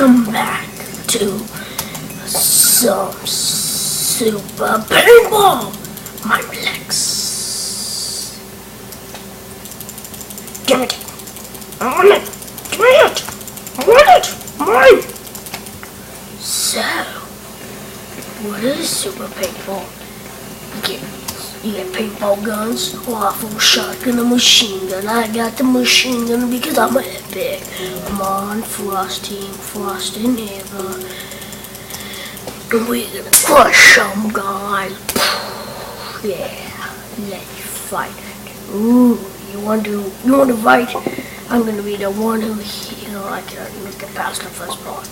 welcome back to some Super Paintball. My Lex. Give it. I want it. Give me it. I want it. Mine. So, what is Super Paintball? You get paintball guns, rifle, shotgun, and machine gun. I got the machine gun because I'm epic. I'm on Frost Team, Frost and Eva. And we're gonna crush some guys. Yeah, let's fight it. Ooh, you want to fight? I'm gonna be the one who, I can get past the first part.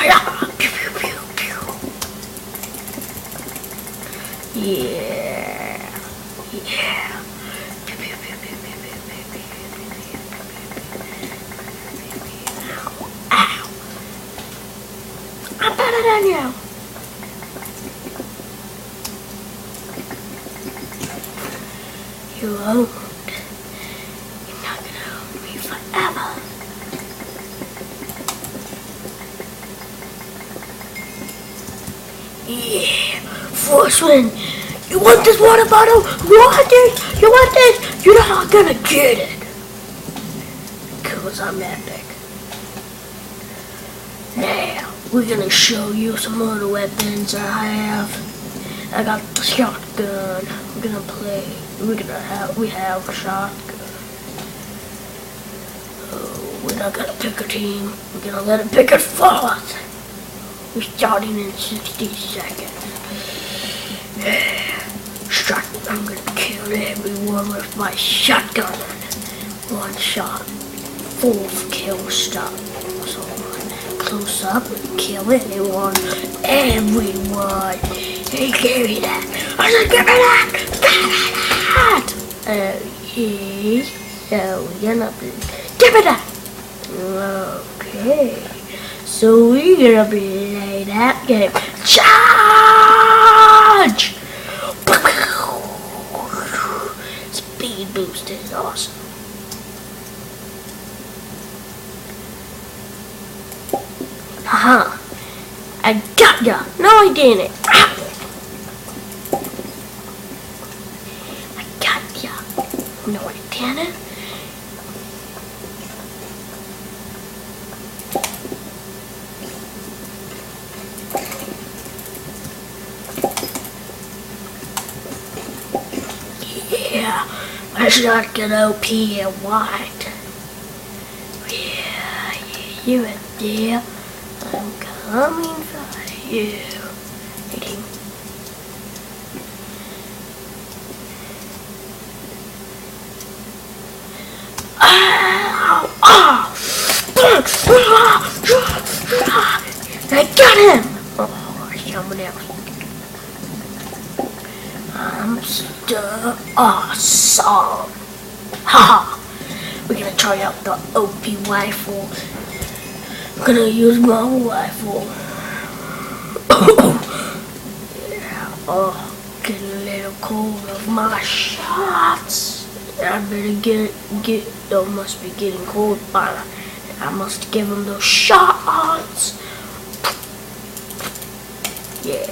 Hiya! Pew pew pew pew. Yeah. Yeah. Ow. I'm better than you. You won't. You're not gonna own me forever. Yeah. Force Wind. You want this water bottle? You want this? You want this? You're not gonna get it. Cause I'm epic. Now, we're gonna show you some other weapons I have. I got the shotgun. We have a shotgun. Oh, we're not gonna pick a team. We're gonna let it pick it first. We're starting in 60 seconds. I'm gonna kill everyone with my shotgun. One shot, full kill stop. So close up and kill anyone. Everyone. Hey, give me that. I said, give me that. Give me that. Yeah. So we're gonna give me that. Okay. So we're gonna play that game. Charge! Speed boost is awesome. Haha. I got ya. No, I didn't. Ow. I got ya. No, I didn't. Yeah, my shotgun OP and white. Yeah, you right there. I'm coming for you. Hit him. Ow! Oh! I got him! Oh, someone else. I'm so awesome. Haha. We're gonna try out the OP rifle. I'm gonna use my rifle. Yeah. Oh, getting a little cold of my shots. I better get. Those must be getting cold by. I must give them those shots. Yeah.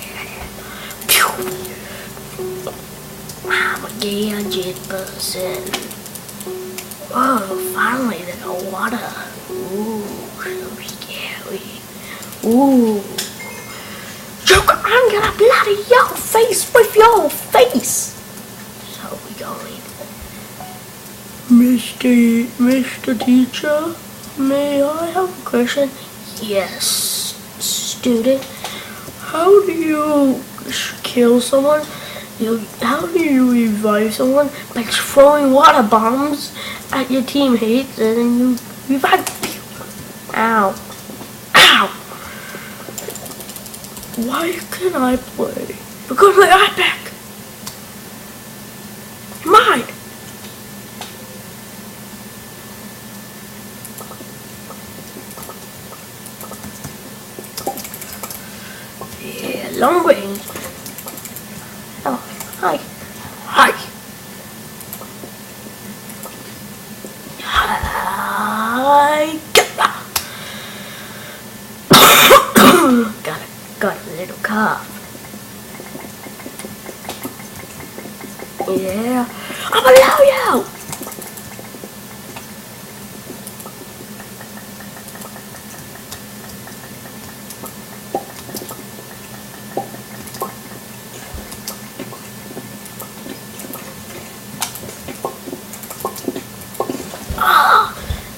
I'm a gadget person. Oh, finally the water. Ooh, so scary. Ooh. Joker, I'm gonna bloody your face with your face. So we going. Mr. Teacher, may I have a question? Yes, student. How do you kill someone? How do you revive someone? By throwing water bombs at your teammates and then you revive them. Ow. Ow. Why can I play? Because my iPad. Mine. Yeah, long range. Oh, hi. Hi. Hi. love. Yeah, I'm a yo-yo.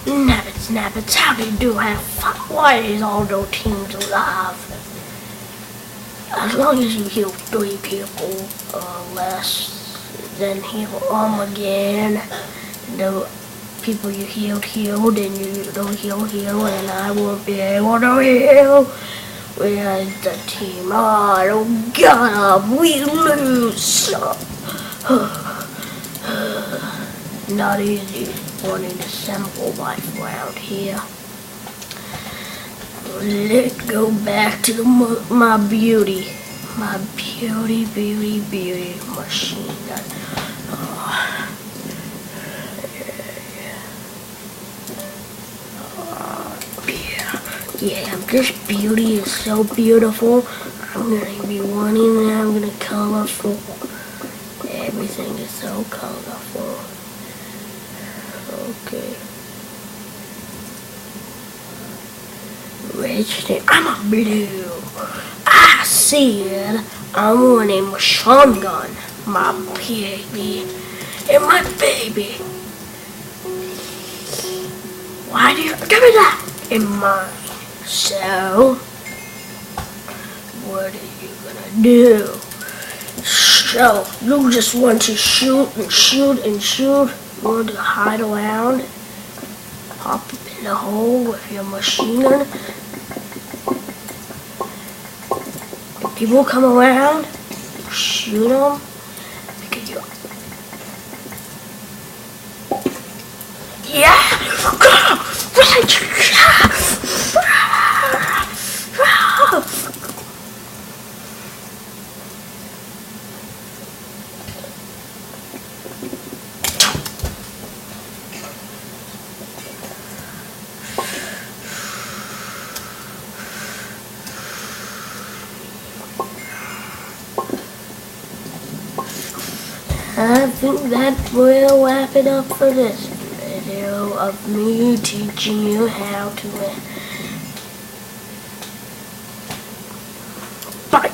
Nabbits, nabbits, how do you do? Have fun? Why is all those teams alive? As long as you heal 3 people or less, then heal them again. The people you healed, and you don't heal, and I won't be able to heal. Where's the team? Oh God, we lose. Not easy running a simple life around here. Let's go back to my beauty machine gun. Yeah, this beauty is so beautiful. I'm gonna be wanting that. I'm gonna colorful. Everything is so colorful. Okay. I'm a blue. I said I want a machine gun, my baby, and my baby. Why do you give me that in mine? So, what are you gonna do? So, you just want to shoot and shoot and shoot. You want to hide around, pop up in the hole with your machine gun. People come around, shoot them, because you... Yeah! I think that will wrap it up for this video of me teaching you how to win. Bye!